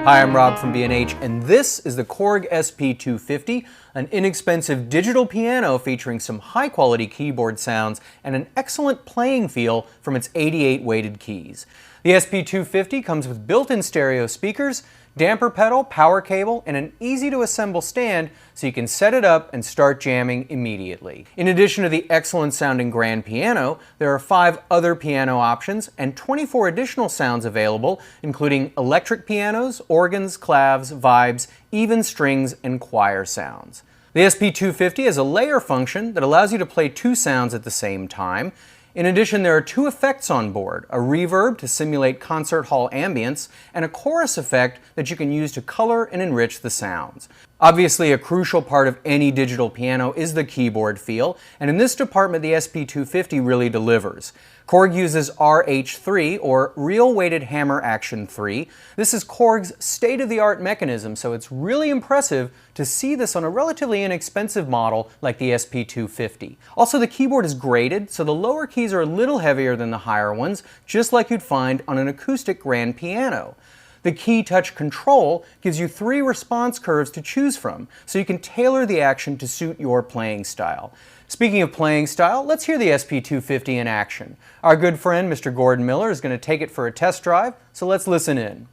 Hi, I'm Rob from B&H, and this is the Korg SP-250, an inexpensive digital piano featuring some high-quality keyboard sounds and an excellent playing feel from its 88 weighted keys. The SP-250 comes with built-in stereo speakers, damper pedal, power cable, and an easy-to-assemble stand so you can set it up and start jamming immediately. In addition to the excellent-sounding grand piano, there are 5 other piano options and 24 additional sounds available, including electric pianos, organs, clavs, vibes, even strings, and choir sounds. The SP-250 has a layer function that allows you to play 2 sounds at the same time. In addition, there are 2 effects on board, a reverb to simulate concert hall ambience, and a chorus effect that you can use to color and enrich the sounds. Obviously, a crucial part of any digital piano is the keyboard feel, and in this department the SP-250 really delivers. Korg uses RH3, or Real Weighted Hammer Action 3. This is Korg's state-of-the-art mechanism, so it's really impressive to see this on a relatively inexpensive model like the SP-250. Also, the keyboard is graded, so the lower keys are a little heavier than the higher ones, just like you'd find on an acoustic grand piano. The key touch control gives you 3 response curves to choose from, so you can tailor the action to suit your playing style. Speaking of playing style, let's hear the SP-250 in action. Our good friend, Mr. Gordon Miller, is going to take it for a test drive, so let's listen in.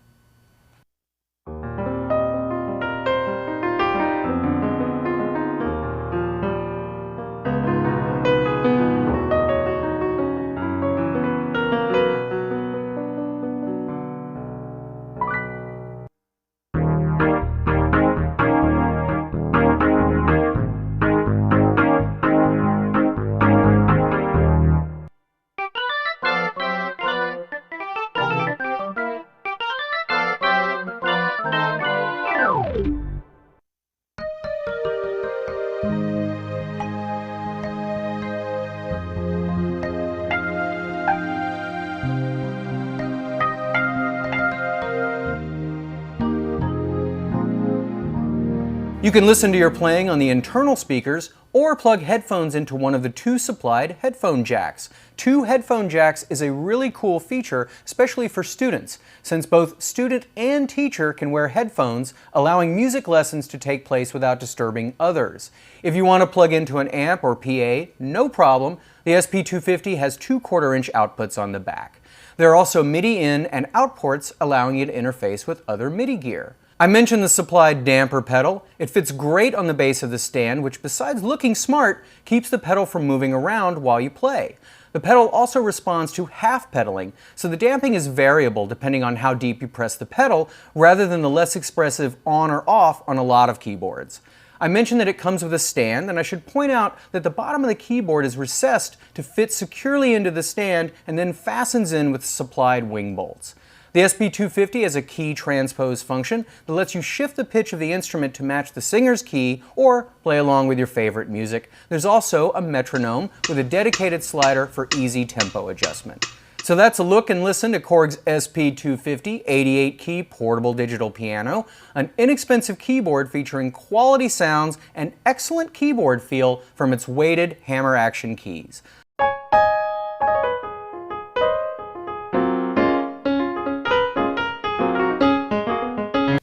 You can listen to your playing on the internal speakers or plug headphones into one of the 2 supplied headphone jacks. 2 headphone jacks is a really cool feature, especially for students, since both student and teacher can wear headphones, allowing music lessons to take place without disturbing others. If you want to plug into an amp or PA, no problem. The SP-250 has 2 1/4-inch outputs on the back. There are also MIDI in and out ports allowing you to interface with other MIDI gear. I mentioned the supplied damper pedal. It fits great on the base of the stand, which besides looking smart, keeps the pedal from moving around while you play. The pedal also responds to half pedaling, so the damping is variable depending on how deep you press the pedal, rather than the less expressive on or off on a lot of keyboards. I mentioned that it comes with a stand, and I should point out that the bottom of the keyboard is recessed to fit securely into the stand and then fastens in with supplied wing bolts. The SP-250 has a key transpose function that lets you shift the pitch of the instrument to match the singer's key or play along with your favorite music. There's also a metronome with a dedicated slider for easy tempo adjustment. So that's a look and listen to Korg's SP-250 88 key portable digital piano, an inexpensive keyboard featuring quality sounds and excellent keyboard feel from its weighted hammer action keys.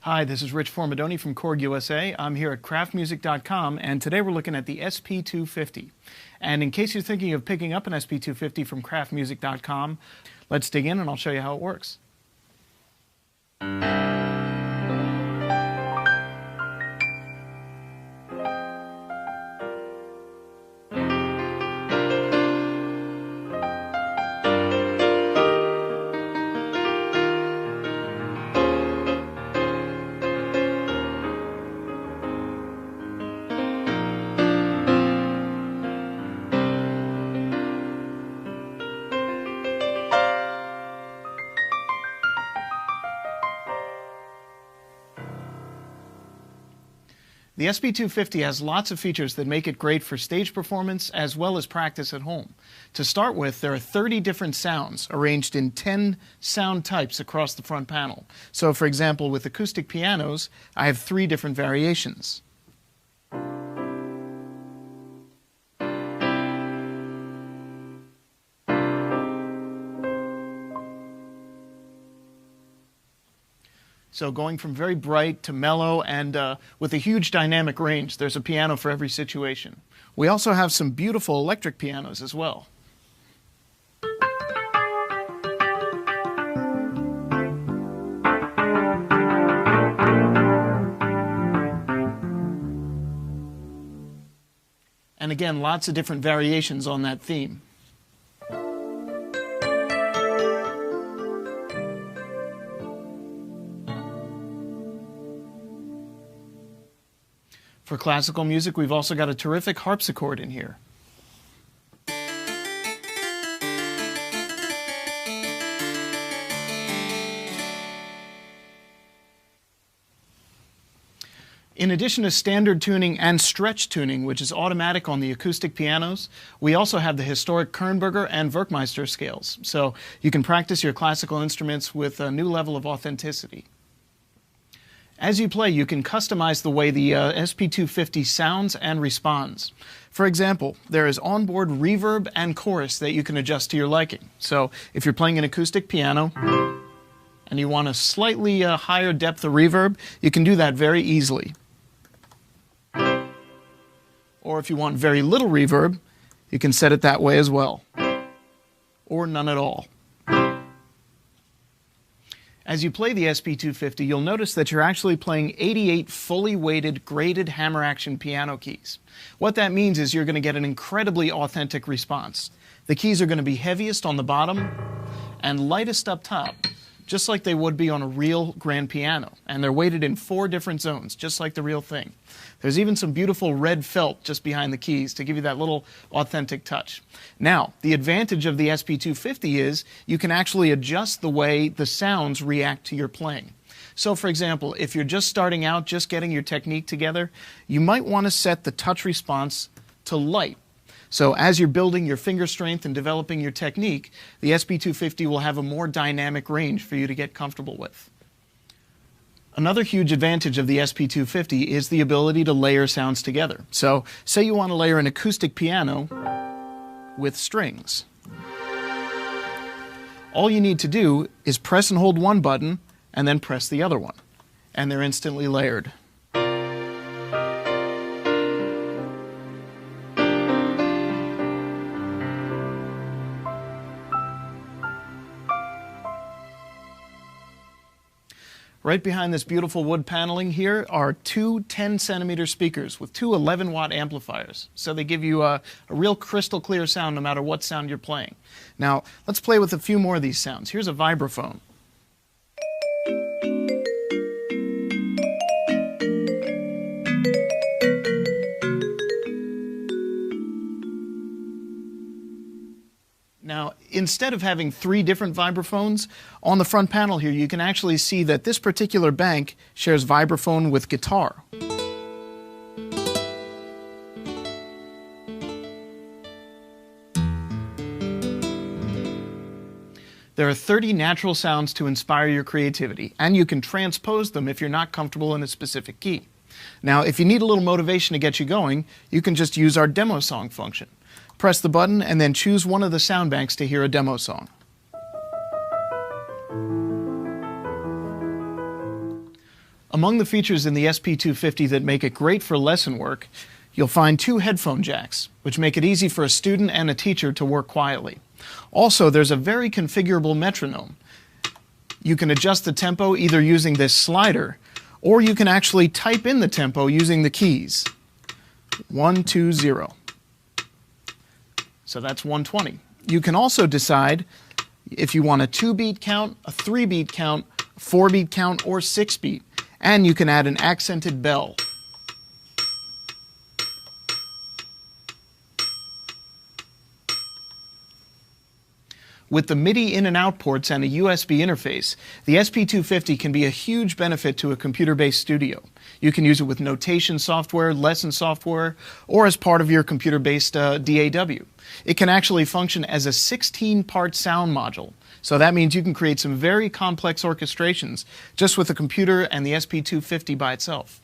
Hi, this is Rich Formidoni from Korg USA. I'm here at craftmusic.com, and today we're looking at the SP-250. And in case you're thinking of picking up an SP-250 from craftmusic.com, let's dig in and I'll show you how it works. The SP-250 has lots of features that make it great for stage performance as well as practice at home. To start with, there are 30 different sounds arranged in 10 sound types across the front panel. So for example, with acoustic pianos, I have 3 different variations. So going from very bright to mellow and with a huge dynamic range. There's a piano for every situation. We also have some beautiful electric pianos as well. And again, lots of different variations on that theme. For classical music, we've also got a terrific harpsichord in here. In addition to standard tuning and stretch tuning, which is automatic on the acoustic pianos, we also have the historic Kernberger and Werkmeister scales. So you can practice your classical instruments with a new level of authenticity. As you play, you can customize the way the SP-250 sounds and responds. For example, there is onboard reverb and chorus that you can adjust to your liking. So if you're playing an acoustic piano and you want a slightly higher depth of reverb, you can do that very easily. Or if you want very little reverb, you can set it that way as well. Or none at all. As you play the SP-250, you'll notice that you're actually playing 88 fully weighted graded hammer action piano keys. What that means is you're going to get an incredibly authentic response. The keys are going to be heaviest on the bottom and lightest up top, just like they would be on a real grand piano. And they're weighted in 4 different zones, just like the real thing. There's even some beautiful red felt just behind the keys to give you that little authentic touch. Now, the advantage of the SP-250 is you can actually adjust the way the sounds react to your playing. So, for example, if you're just starting out, just getting your technique together, you might want to set the touch response to light. So as you're building your finger strength and developing your technique, the SP-250 will have a more dynamic range for you to get comfortable with. Another huge advantage of the SP-250 is the ability to layer sounds together. So say you want to layer an acoustic piano with strings. All you need to do is press and hold one button and then press the other one, and they're instantly layered. Right behind this beautiful wood paneling here are 2 10-centimeter speakers with 2 11-watt amplifiers. So they give you a real crystal clear sound no matter what sound you're playing. Now, let's play with a few more of these sounds. Here's a vibraphone. Now, instead of having 3 different vibraphones, on the front panel here you can actually see that this particular bank shares vibraphone with guitar. There are 30 natural sounds to inspire your creativity, and you can transpose them if you're not comfortable in a specific key. Now, if you need a little motivation to get you going, you can just use our demo song function. Press the button and then choose one of the sound banks to hear a demo song. Among the features in the SP-250 that make it great for lesson work, you'll find 2 headphone jacks, which make it easy for a student and a teacher to work quietly. Also, there's a very configurable metronome. You can adjust the tempo either using this slider, or you can actually type in the tempo using the keys. 1, 2, 0. So that's 120. You can also decide if you want a 2-beat count, a 3-beat count, a 4-beat count, or 6-beat. And you can add an accented bell. With the MIDI in and out ports and a USB interface, the SP-250 can be a huge benefit to a computer-based studio. You can use it with notation software, lesson software, or as part of your computer-based DAW. It can actually function as a 16-part sound module. So that means you can create some very complex orchestrations just with a computer and the SP-250 by itself.